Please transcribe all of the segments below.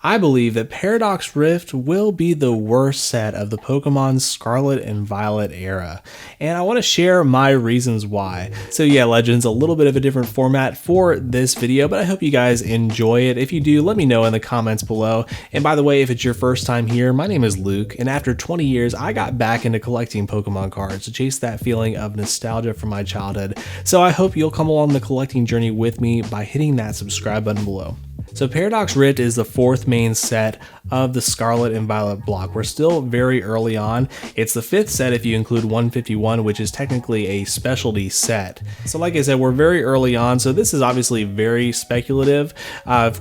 I believe that Paradox Rift will be the worst set of the Pokemon Scarlet and Violet era, and I want to share my reasons why. So yeah, Legends, a little bit of a different format for this video, but I hope you guys enjoy it. If you do, let me know in the comments below. And by the way, if it's your first time here, my name is Luke, and after 20 years, I got back into collecting Pokemon cards to chase that feeling of nostalgia from my childhood. So I hope you'll come along the collecting journey with me by hitting that subscribe button below. So Paradox Rift is the fourth main set of the Scarlet and Violet block. We're still very early on. It's the fifth set if you include 151, which is technically a specialty set. So like I said, we're very early on, so this is obviously very speculative.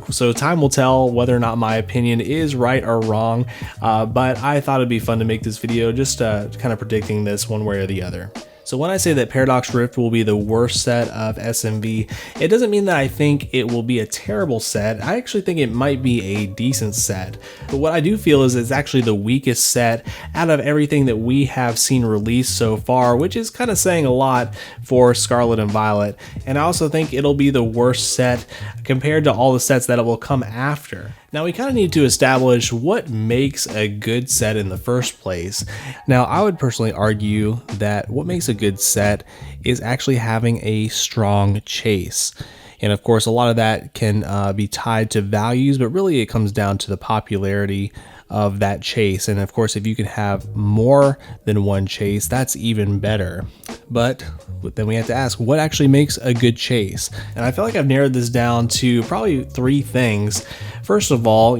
So time will tell whether or not my opinion is right or wrong, but I thought it'd be fun to make this video just kind of predicting this one way or the other. So when I say that Paradox Rift will be the worst set of SMV, it doesn't mean that I think it will be a terrible set. I actually think it might be a decent set. But what I do feel is it's actually the weakest set out of everything that we have seen released so far, which is kind of saying a lot for Scarlet and Violet. And I also think it'll be the worst set compared to all the sets that it will come after. Now we kind of need to establish what makes a good set in the first place. Now I would personally argue that what makes a good set is actually having a strong chase. And of course a lot of that can be tied to values, but really it comes down to the popularity of that chase. And of course if you can have more than one chase, that's even better. But then we have to ask, what actually makes a good chase? And I feel like I've narrowed this down to probably three things. First of all,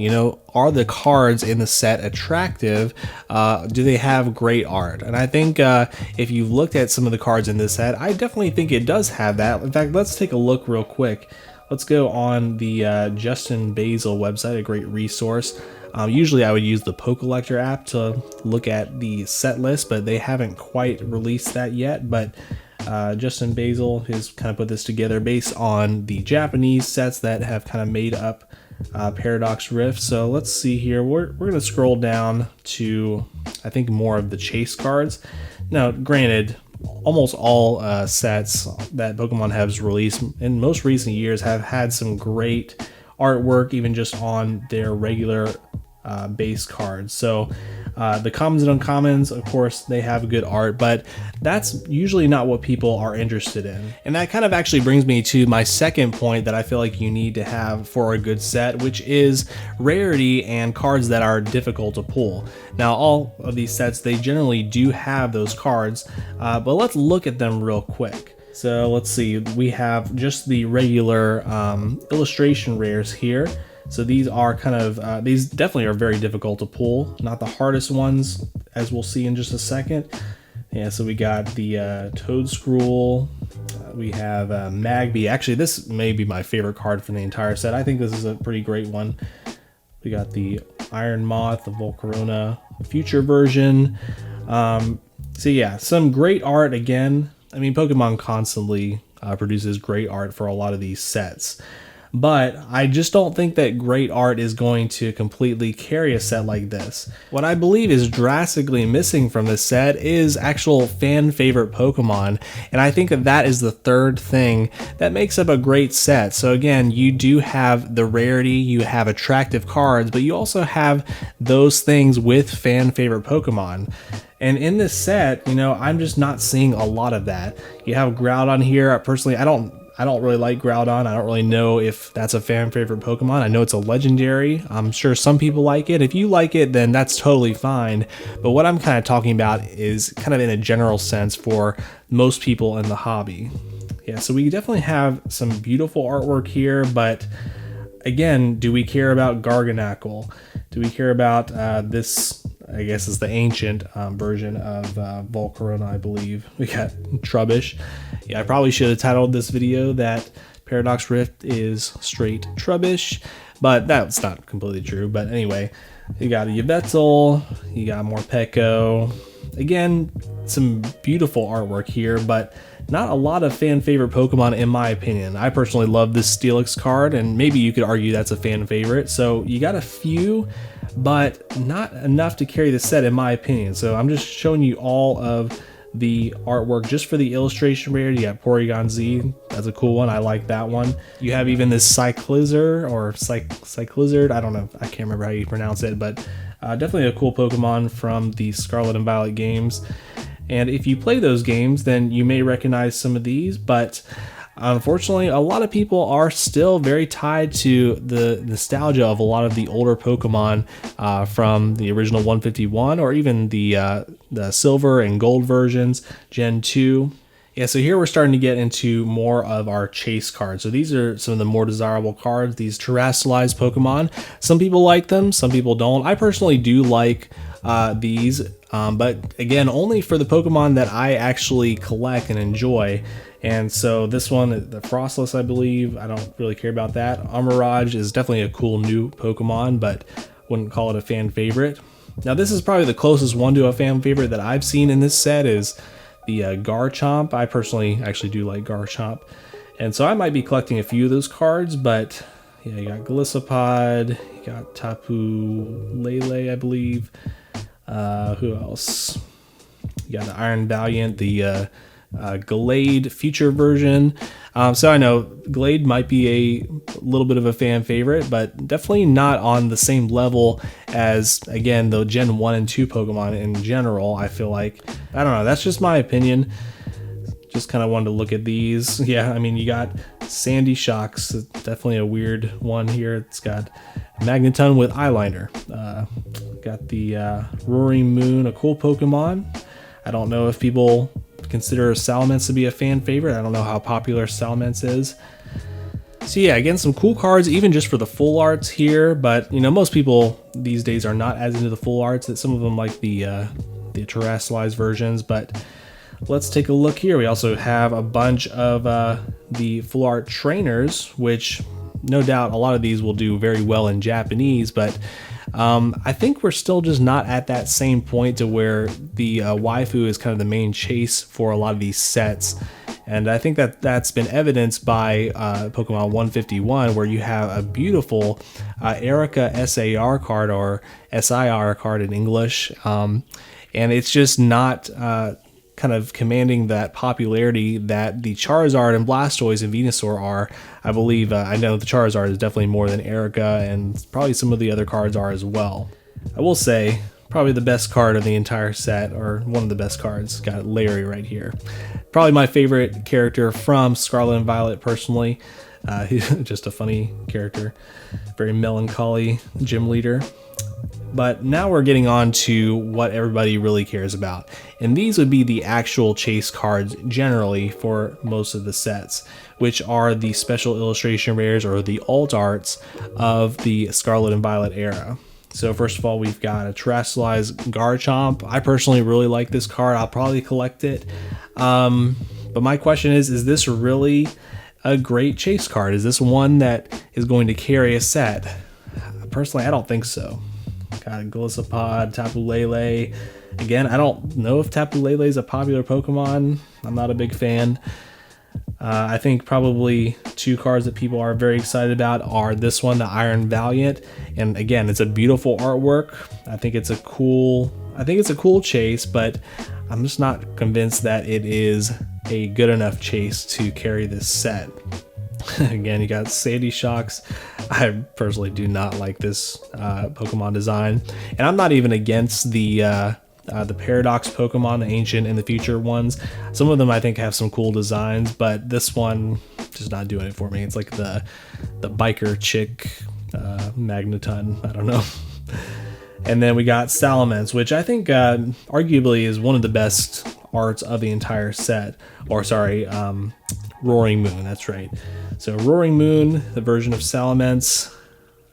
are the cards in the set attractive? Do they have great art? And I think if you've looked at some of the cards in this set, I definitely think it does have that. In fact, let's take a look real quick. Let's go on the Justin Basil website, a great resource. Usually I would use the PokeCollector app to look at the set list, but they haven't quite released that yet. But Justin Basil has kind of put this together based on the Japanese sets that have kind of made up Paradox Rift. So let's see here. We're going to scroll down to, I think, more of the chase cards. Now, granted, almost all sets that Pokemon has released in most recent years have had some great artwork, even just on their regular base cards. So the commons and uncommons, of course, they have good art, but that's usually not what people are interested in. And that kind of actually brings me to my second point that I feel like you need to have for a good set, which is rarity and cards that are difficult to pull. Now, all of these sets, they generally do have those cards, but let's look at them real quick. So let's see, we have just the regular illustration rares here. So these are kind of, these definitely are very difficult to pull, not the hardest ones, as we'll see in just a second. Yeah, so we got the Toedscruel, we have Magby. Actually, this may be my favorite card from the entire set. I think this is a pretty great one. We got the Iron Moth, the Volcarona future version. So yeah, some great art again. I mean, Pokemon constantly produces great art for a lot of these sets. But I just don't think that great art is going to completely carry a set like this. What I believe is drastically missing from this set is actual fan favorite Pokemon, and I think that that is the third thing that makes up a great set. So again, you do have the rarity, you have attractive cards, but you also have those things with fan favorite Pokemon. And in this set, I'm just not seeing a lot of that. You have Groudon here. Personally, I don't really like Groudon. I don't really know if that's a fan favorite Pokemon. I know it's a legendary. I'm sure some people like it. If you like it, then that's totally fine. But what I'm kind of talking about is kind of in a general sense for most people in the hobby. Yeah, so we definitely have some beautiful artwork here, but again, do we care about Garganacl? Do we care about this, I guess is the ancient version of Volcarona, I believe. We got Trubbish. Yeah, I probably should have titled this video that Paradox Rift is straight Trubbish, but that's not completely true. But anyway, you got a Yveltal, you got more Morpeko. Again, some beautiful artwork here, but not a lot of fan favorite Pokemon in my opinion. I personally love this Steelix card, and maybe you could argue that's a fan favorite. So you got a few, but not enough to carry the set in my opinion. So I'm just showing you all of the artwork just for the illustration rare. You got Porygon Z, that's a cool one, I like that one. You have even this Cyclizard, or Cyclizard, I don't know, I can't remember how you pronounce it, but definitely a cool Pokemon from the Scarlet and Violet games. And if you play those games, then you may recognize some of these, but unfortunately, a lot of people are still very tied to the nostalgia of a lot of the older Pokemon from the original 151, or even the silver and gold versions, Gen 2. Yeah, so here we're starting to get into more of our chase cards. So these are some of the more desirable cards, these terrestrialized Pokemon. Some people like them, some people don't. I personally do like these, but again, only for the Pokemon that I actually collect and enjoy. And so this one, the Frostless, I believe, I don't really care about that. Armorage is definitely a cool new Pokemon, but wouldn't call it a fan favorite. Now this is probably the closest one to a fan favorite that I've seen in this set is the Garchomp. I personally actually do like Garchomp. And so I might be collecting a few of those cards, but yeah, you got Golisopod, you got Tapu Lele, I believe. Who else? You got the Iron Valiant, the Glade future version. So I know Glade might be a little bit of a fan favorite, but definitely not on the same level as, again, the Gen 1 and 2 Pokemon in general. I feel like, I don't know, that's just my opinion. Just kind of wanted to look at these. Yeah, I mean, you got Sandy Shocks, definitely a weird one here. It's got Magneton with eyeliner. Got the Roaring Moon, a cool Pokemon. I don't know if people consider Salamence to be a fan favorite. I don't know how popular Salamence is. So yeah, again, some cool cards, even just for the full arts here. But you know, most people these days are not as into the full arts. That some of them like the terrestrialized versions. But let's take a look here. We also have a bunch of the full art trainers, which no doubt a lot of these will do very well in Japanese, but I think we're still just not at that same point to where the waifu is kind of the main chase for a lot of these sets. And I think that that's been evidenced by Pokemon 151, where you have a beautiful Erica SAR card, or SIR card in English. And it's just not kind of commanding that popularity that the Charizard and Blastoise and Venusaur are. I believe, I know the Charizard is definitely more than Erica, and probably some of the other cards are as well. I will say, probably the best card of the entire set, or one of the best cards, got Larry right here. Probably my favorite character from Scarlet and Violet personally. He's just a funny character, very melancholy gym leader. But now we're getting on to what everybody really cares about. And these would be the actual chase cards generally for most of the sets, which are the special illustration rares, or the alt arts of the Scarlet and Violet era. So first of all, we've got a terrestrialized Garchomp. I personally really like this card. I'll probably collect it. But my question is this really a great chase card? Is this one that is going to carry a set? Personally, I don't think so. Got Golisopod, Tapu Lele. Again, I don't know if Tapu Lele is a popular Pokemon. I'm not a big fan. I think probably two cards that people are very excited about are this one, the Iron Valiant, and again, it's a beautiful artwork. I think it's a cool chase, but I'm just not convinced that it is a good enough chase to carry this set. Again, you got Sandy Shocks. I personally do not like this Pokemon design, and I'm not even against the Paradox Pokemon, the ancient and the future ones. Some of them I think have some cool designs, but this one just not doing it for me. It's like the biker chick Magneton. I don't know. And then we got Salamence, which I think arguably is one of the best arts of the entire set. Or sorry, Roaring Moon, that's right. So Roaring Moon, the version of Salamence,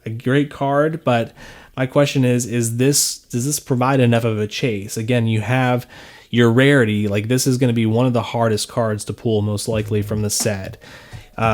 a great card, but my question is does this provide enough of a chase? Again, you have your rarity, like this is going to be one of the hardest cards to pull most likely from the set.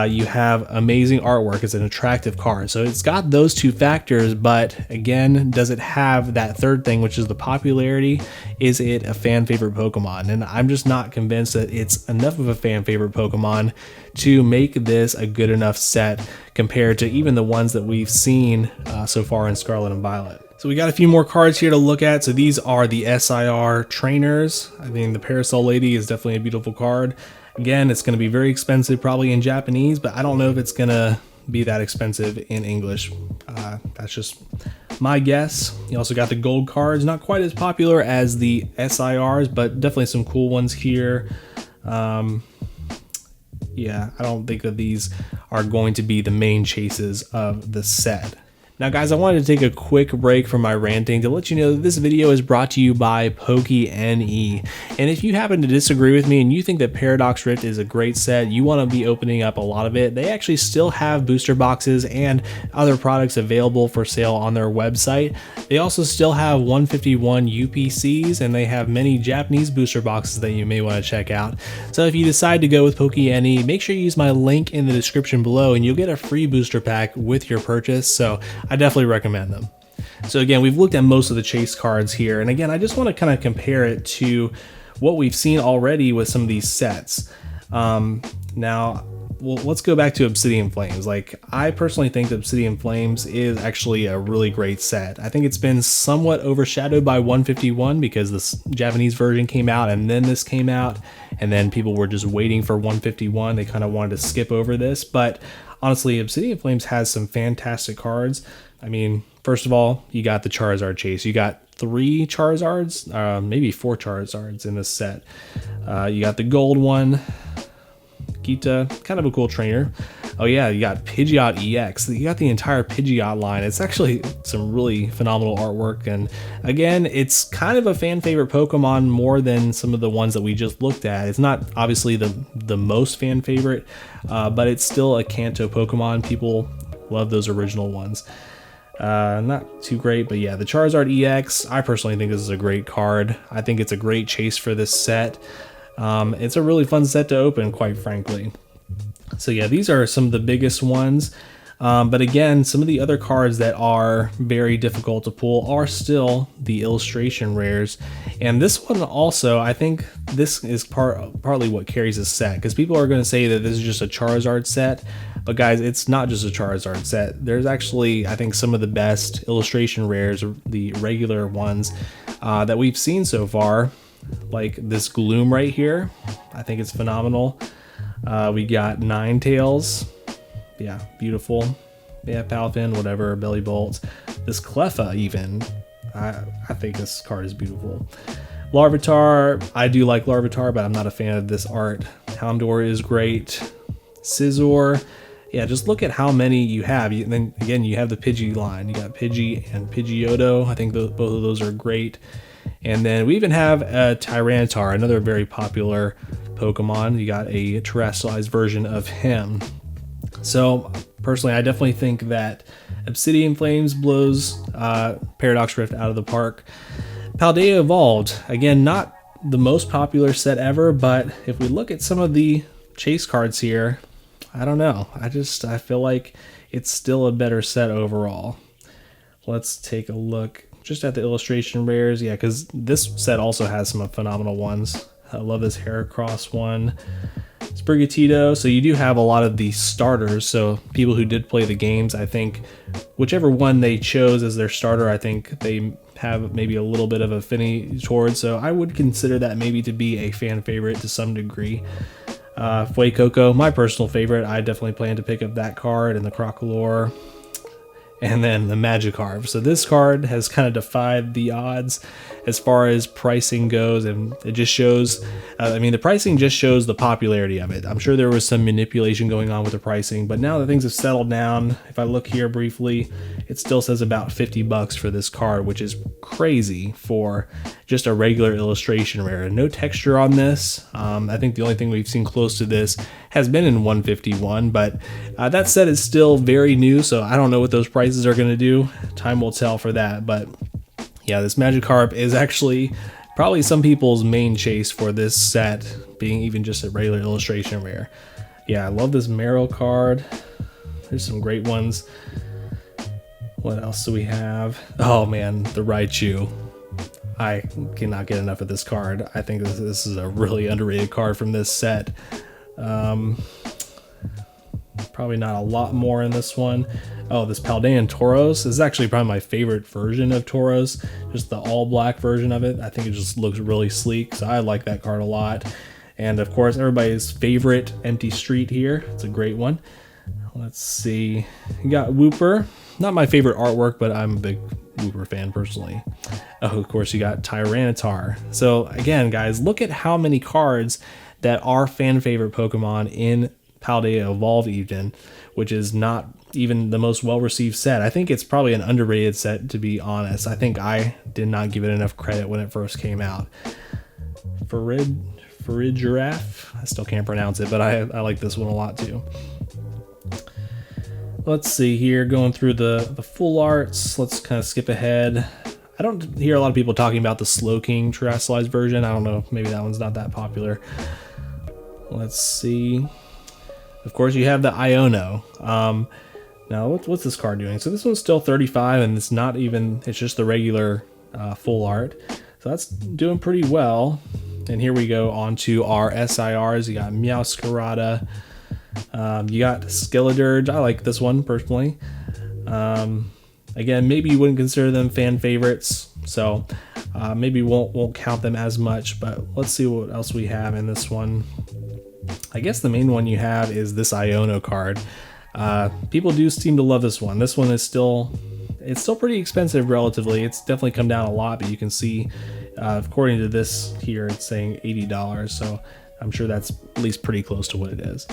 You have amazing artwork, it's an attractive card. So it's got those two factors, but again, does it have that third thing, which is the popularity? Is it a fan favorite Pokemon? And I'm just not convinced that it's enough of a fan favorite Pokemon to make this a good enough set compared to even the ones that we've seen so far in Scarlet and Violet. So we got a few more cards here to look at. So these are the SIR trainers. I mean, the Parasol Lady is definitely a beautiful card. Again, it's going to be very expensive probably in Japanese, but I don't know if it's going to be that expensive in English. That's just my guess. You also got the gold cards, not quite as popular as the SIRs, but definitely some cool ones here. Yeah, I don't think that these are going to be the main chases of the set. Now guys, I wanted to take a quick break from my ranting to let you know that this video is brought to you by PokeNE. And if you happen to disagree with me and you think that Paradox Rift is a great set, you want to be opening up a lot of it, they actually still have booster boxes and other products available for sale on their website. They also still have 151 UPCs, and they have many Japanese booster boxes that you may want to check out. So if you decide to go with PokeNE, make sure you use my link in the description below and you'll get a free booster pack with your purchase. So I definitely recommend them. So again, we've looked at most of the chase cards here, and again, I just want to kind of compare it to what we've seen already with some of these sets. Now, well, let's go back to Obsidian Flames. Like, I personally think that Obsidian Flames is actually a really great set. I think it's been somewhat overshadowed by 151 because this Japanese version came out and then this came out, and then people were just waiting for 151. They kind of wanted to skip over this, but honestly, Obsidian Flames has some fantastic cards. I mean, first of all, you got the Charizard chase. You got 3 Charizards, maybe 4 Charizards in this set. You got the gold one, Kita, kind of a cool trainer. Oh yeah, you got Pidgeot EX. You got the entire Pidgeot line. It's actually some really phenomenal artwork, and again, it's kind of a fan favorite Pokemon more than some of the ones that we just looked at. It's not obviously the most fan favorite, but it's still a Kanto Pokemon. People love those original ones. Not too great, but yeah, the Charizard EX, I personally think this is a great card. I think it's a great chase for this set. It's a really fun set to open, quite frankly. So yeah, these are some of the biggest ones. But again, some of the other cards that are very difficult to pull are still the illustration rares. And this one also, I think this is partly what carries this set, because people are going to say that this is just a Charizard set. But guys, it's not just a Charizard set. There's actually, I think, some of the best illustration rares, the regular ones, that we've seen so far. Like this Gloom right here. I think it's phenomenal. We got Ninetales. Yeah, beautiful. Yeah, Palafin, whatever, Belly Bolt. This Cleffa even. I think this card is beautiful. Larvitar, I do like Larvitar, but I'm not a fan of this art. Houndour is great. Scizor. Yeah, just look at how many you have. And then again, you have the Pidgey line. You got Pidgey and Pidgeotto. I think both of those are great. And then we even have a Tyranitar, another very popular Pokemon. You got a terrestrialized version of him. So personally, I definitely think that Obsidian Flames blows Paradox Rift out of the park. Paldea Evolved, again, not the most popular set ever, but if we look at some of the chase cards here, I don't know. I feel like it's still a better set overall. Let's take a look just at the illustration rares. Yeah, because this set also has some phenomenal ones. I love this Heracross one. Sprigatito. So you do have a lot of the starters. So people who did play the games, I think whichever one they chose as their starter, I think they have maybe a little bit of affinity towards. So I would consider that maybe to be a fan favorite to some degree. Fuecoco, my personal favorite. I definitely plan to pick up that card and the Crocalor. And then the Magikarp. So this card has kind of defied the odds as far as pricing goes, and it just shows, I mean, the pricing just shows the popularity of it. I'm sure there was some manipulation going on with the pricing, but now that things have settled down, if I look here briefly, it still says about $50 for this card, which is crazy for just a regular illustration rare. No texture on this. I think the only thing we've seen close to this has been in 151, but that set is still very new, so I don't know what those prices are going to do. Time will tell for that, but yeah, this Magikarp is actually probably some people's main chase for this set, being even just a regular illustration rare. Yeah, I love this Marrow card. There's some great ones. What else do we have? Oh man, the Raichu. I cannot get enough of this card. I think this is a really underrated card from this set. Probably not a lot more in this one. Oh, this Paldean Tauros. This is actually probably my favorite version of Tauros. Just the all black version of it. I think it just looks really sleek, so I like that card a lot. And of course, everybody's favorite Empty Street here. It's a great one. Let's see. You got Wooper. Not my favorite artwork, but I'm a big Wooper fan personally. Oh, of course, you got Tyranitar. So again, guys, look at how many cards that are fan favorite Pokemon in Paldea Evolved even, which is not even the most well-received set. I think it's probably an underrated set, to be honest. I think I did not give it enough credit when it first came out. Giraffe. I still can't pronounce it, but I like this one a lot too. Let's see here, going through the full arts. Let's kind of skip ahead. I don't hear a lot of people talking about the Slowking terrestrialized version. I don't know, maybe that one's not that popular. Let's see. Of course, you have the Iono. Now, what's this card doing? So this one's still 35, and it's not even, it's just the regular full art. So that's doing pretty well. And here we go on to our SIRs. You got Meowscarada. You got Skeledirge. I like this one personally. Again, maybe you wouldn't consider them fan favorites, so maybe won't count them as much. But let's see what else we have in this one. I guess the main one you have is this Iono card. People do seem to love this one. This one is still pretty expensive relatively. It's definitely come down a lot, but you can see, according to this here, it's saying $80. So I'm sure that's at least pretty close to what it is.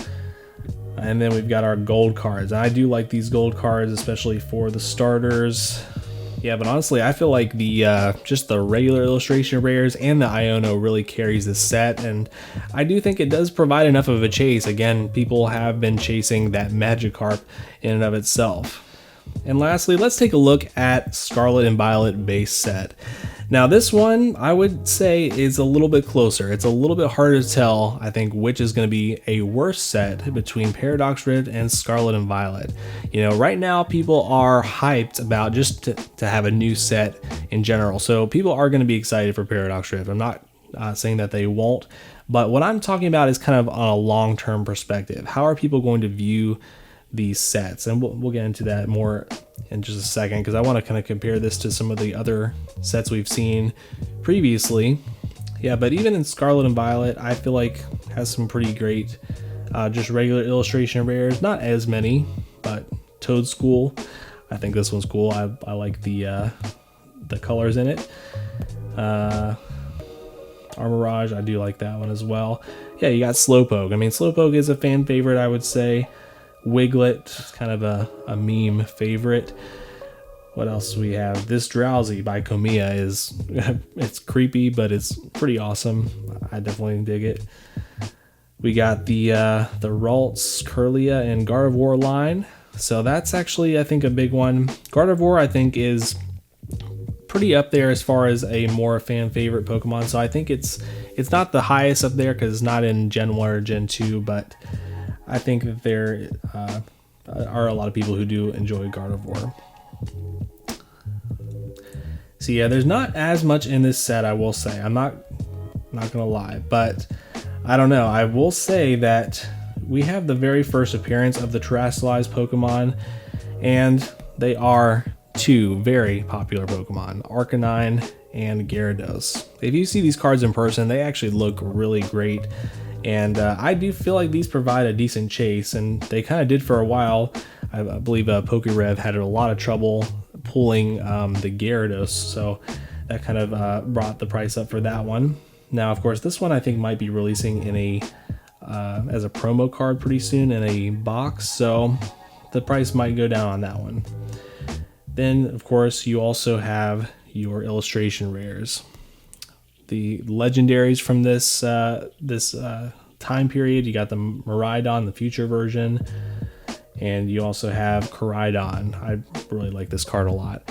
And then we've got our gold cards. I do like these gold cards, especially for the starters. Yeah, but honestly, I feel like the just the regular illustration rares and the Iono really carries this set, and I do think it does provide enough of a chase. Again, people have been chasing that Magikarp in and of itself. And lastly, let's take a look at Scarlet and Violet base set. Now this one, I would say, is a little bit closer. It's a little bit harder to tell, I think, which is going to be a worse set between Paradox Rift and Scarlet and Violet. You know, right now people are hyped about just to have a new set in general. So people are going to be excited for Paradox Rift. I'm not saying that they won't, but what I'm talking about is kind of on a long-term perspective. How are people going to view these sets? And we'll get into that more in just a second, because I want to kind of compare this to some of the other sets we've seen previously. Yeah, but even in Scarlet and Violet, I feel like has some pretty great just regular illustration rares. Not as many, but Toad School, I think this one's cool. I like the colors in it. Armorage, I do like that one as well. Yeah, you got Slowpoke. I mean, Slowpoke is a fan favorite, I would say. Wiglet is kind of a meme favorite. What else do we have? This Drowsy by Komiya is it's creepy, but it's pretty awesome. I definitely dig it. We got the Ralts, Curlia, and Gardevoir line. So that's actually, I think, a big one. Gardevoir, I think, is pretty up there as far as a more fan favorite Pokemon. So I think it's not the highest up there because it's not in Gen 1 or Gen 2, but I think that there are a lot of people who do enjoy Gardevoir. So yeah, there's not as much in this set, I will say. I'm not gonna lie, but I don't know. I will say that we have the very first appearance of the terrestrialized Pokemon, and they are two very popular Pokemon, Arcanine and Gyarados. If you see these cards in person, they actually look really great. And I do feel like these provide a decent chase, and they kind of did for a while. I believe PokeRev had a lot of trouble pulling the Gyarados, so that kind of brought the price up for that one. Now, of course, this one I think might be releasing in a as a promo card pretty soon in a box, so the price might go down on that one. Then, of course, you also have your illustration rares. The legendaries from this time period. You got the Miraidon, the future version, and you also have Koraidon. I really like this card a lot.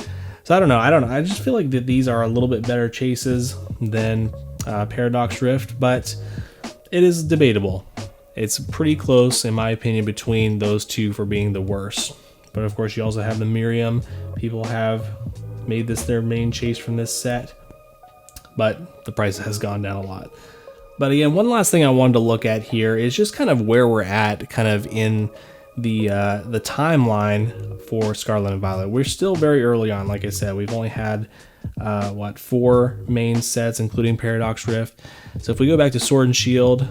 So I don't know. I just feel like that these are a little bit better chases than Paradox Rift, but it is debatable. It's pretty close, in my opinion, between those two for being the worst. But of course, you also have the Miriam. People have made this their main chase from this set, but the price has gone down a lot. But again, one last thing I wanted to look at here is just kind of where we're at kind of in the timeline for Scarlet and Violet, we're still very early on. Like I said, we've only had 4 main sets, including Paradox Rift. So if we go back to Sword and Shield,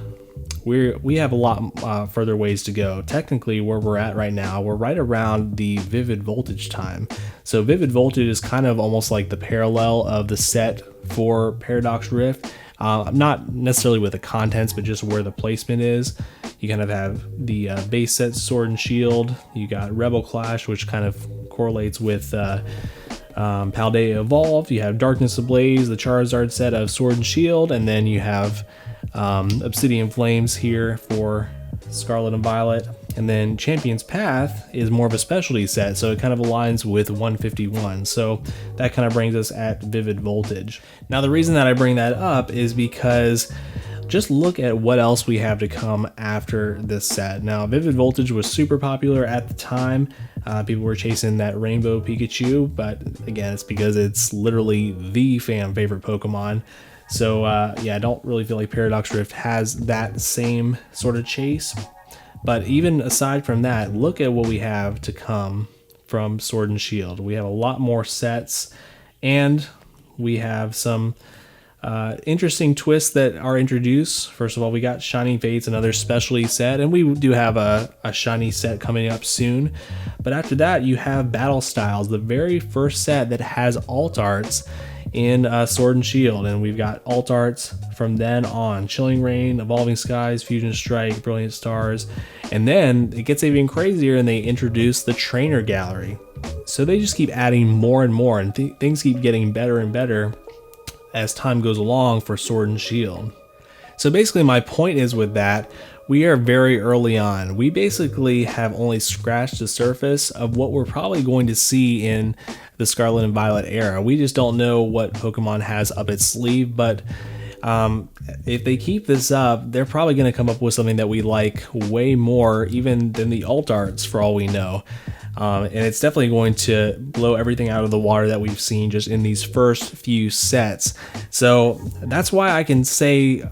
we have a lot further ways to go. Technically, where we're at right now, we're right around the Vivid Voltage time. So Vivid Voltage is kind of almost like the parallel of the set for Paradox Rift. Not necessarily with the contents, but just where the placement is. You kind of have the base set Sword and Shield. You got Rebel Clash, which kind of correlates with Paldea Evolved. You have Darkness Ablaze, the Charizard set of Sword and Shield, and then you have Obsidian Flames here for Scarlet and Violet. And then Champion's Path is more of a specialty set, so it kind of aligns with 151. So that kind of brings us at Vivid Voltage. Now the reason that I bring that up is because just look at what else we have to come after this set. Now Vivid Voltage was super popular at the time. People were chasing that Rainbow Pikachu, but again, it's because it's literally the fan favorite Pokemon. So yeah, I don't really feel like Paradox Rift has that same sort of chase. But even aside from that, look at what we have to come from Sword and Shield. We have a lot more sets, and we have some interesting twists that are introduced. First of all, we got Shining Fates, another specialty set, and we do have a shiny set coming up soon. But after that, you have Battle Styles, the very first set that has alt arts in Sword and Shield, and we've got alt arts from then on: Chilling Reign, Evolving Skies, Fusion Strike, Brilliant Stars, and then it gets even crazier and they introduce the Trainer Gallery. So they just keep adding more and more, and things keep getting better and better as time goes along for Sword and Shield. So basically my point is with that, we are very early on. We basically have only scratched the surface of what we're probably going to see in the Scarlet and Violet era. We just don't know what Pokemon has up its sleeve, but if they keep this up, they're probably going to come up with something that we like way more even than the alt arts for all we know. And it's definitely going to blow everything out of the water that we've seen just in these first few sets. So that's why I can say,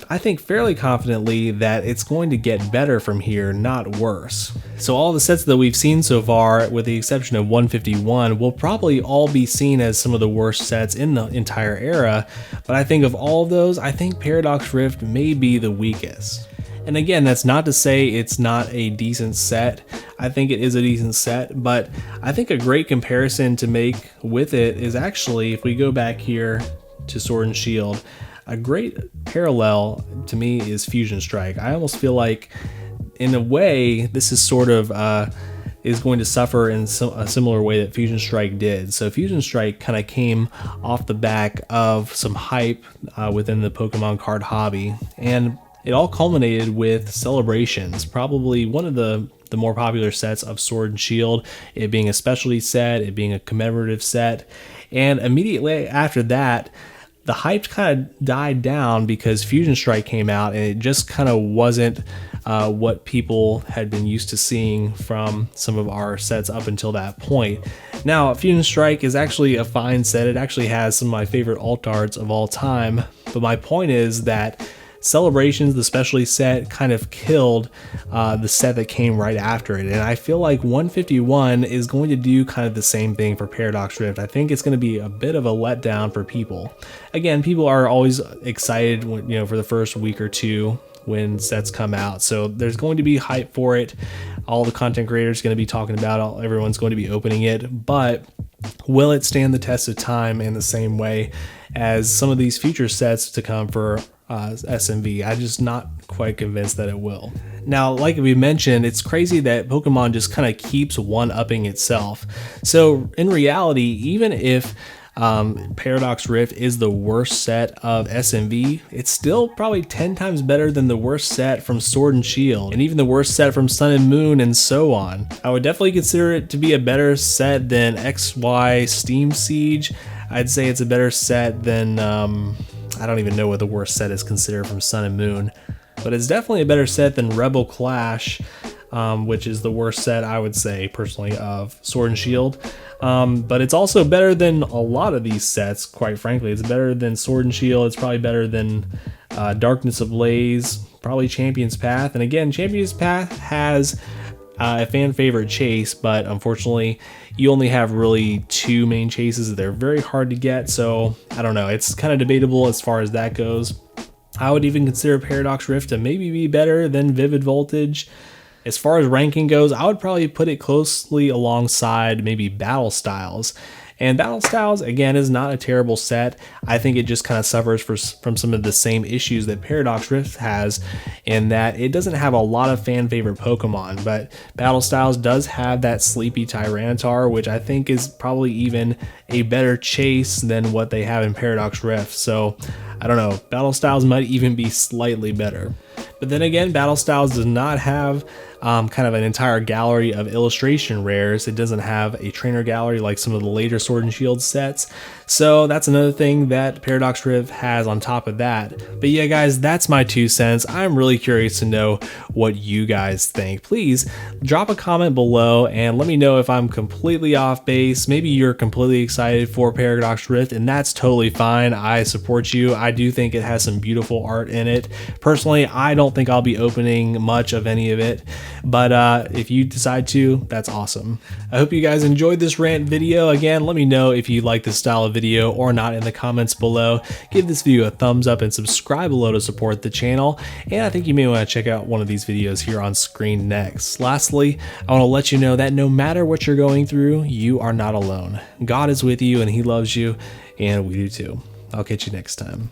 I think fairly confidently, that it's going to get better from here, not worse. So all the sets that we've seen so far, with the exception of 151, will probably all be seen as some of the worst sets in the entire era. But I think of all of those, I think Paradox Rift may be the weakest. And again, that's not to say it's not a decent set. I think it is a decent set, but I think a great comparison to make with it is actually, if we go back here to Sword and Shield, a great parallel to me is Fusion Strike. I almost feel like, in a way, this is sort of is going to suffer in a similar way that Fusion Strike did. So Fusion Strike kind of came off the back of some hype within the Pokemon card hobby, and it all culminated with Celebrations, probably one of the more popular sets of Sword and Shield, it being a specialty set, it being a commemorative set. And immediately after that, the hype kind of died down because Fusion Strike came out, and it just kind of wasn't what people had been used to seeing from some of our sets up until that point. Now, Fusion Strike is actually a fine set. It actually has some of my favorite alt arts of all time. But my point is that Celebrations, the specialty set, kind of killed the set that came right after it. And I feel like 151 is going to do kind of the same thing for Paradox Rift. I think it's going to be a bit of a letdown for people. Again, people are always excited when, for the first week or two when sets come out. So there's going to be hype for it. All the content creators are going to be talking about it. Everyone's going to be opening it. But will it stand the test of time in the same way as some of these future sets to come for SMV? I'm just not quite convinced that it will. Now, like we mentioned, it's crazy that Pokemon just kind of keeps one-upping itself. So in reality, even if Paradox Rift is the worst set of SMV, it's still probably 10 times better than the worst set from Sword and Shield, and even the worst set from Sun and Moon, and so on. I would definitely consider it to be a better set than XY Steam Siege. I'd say it's a better set than, I don't even know what the worst set is considered from Sun and Moon, but it's definitely a better set than Rebel Clash, which is the worst set, I would say, personally, of Sword and Shield. But it's also better than a lot of these sets, quite frankly. It's better than Sword and Shield. It's probably better than Darkness Ablaze, probably Champion's Path. And again, Champion's Path has a fan favorite chase, but unfortunately you only have really 2 main chases. They're very hard to get, so I don't know, it's kind of debatable as far as that goes. I would even consider Paradox Rift to maybe be better than Vivid Voltage. As far as ranking goes, I would probably put it closely alongside maybe Battle Styles. And Battle Styles, again, is not a terrible set. I think it just kind of suffers from some of the same issues that Paradox Rift has, in that it doesn't have a lot of fan favorite Pokemon, but Battle Styles does have that sleepy Tyranitar, which I think is probably even a better chase than what they have in Paradox Rift. So I don't know, Battle Styles might even be slightly better. But then again, Battle Styles does not have kind of an entire gallery of illustration rares. It doesn't have a trainer gallery like some of the later Sword and Shield sets. So that's another thing that Paradox Rift has on top of that. But yeah, guys, that's my 2 cents. I'm really curious to know what you guys think. Please drop a comment below and let me know if I'm completely off base. Maybe you're completely excited for Paradox Rift, and that's totally fine. I support you. I do think it has some beautiful art in it. Personally, I don't think I'll be opening much of any of it, but if you decide to, that's awesome. I hope you guys enjoyed this rant video. Again, let me know if you like this style of video or not in the comments below. Give this video a thumbs up and subscribe below to support the channel, and I think you may want to check out one of these videos here on screen next. Lastly, I want to let you know that no matter what you're going through, you are not alone. God is with you and He loves you, and we do too. I'll catch you next time.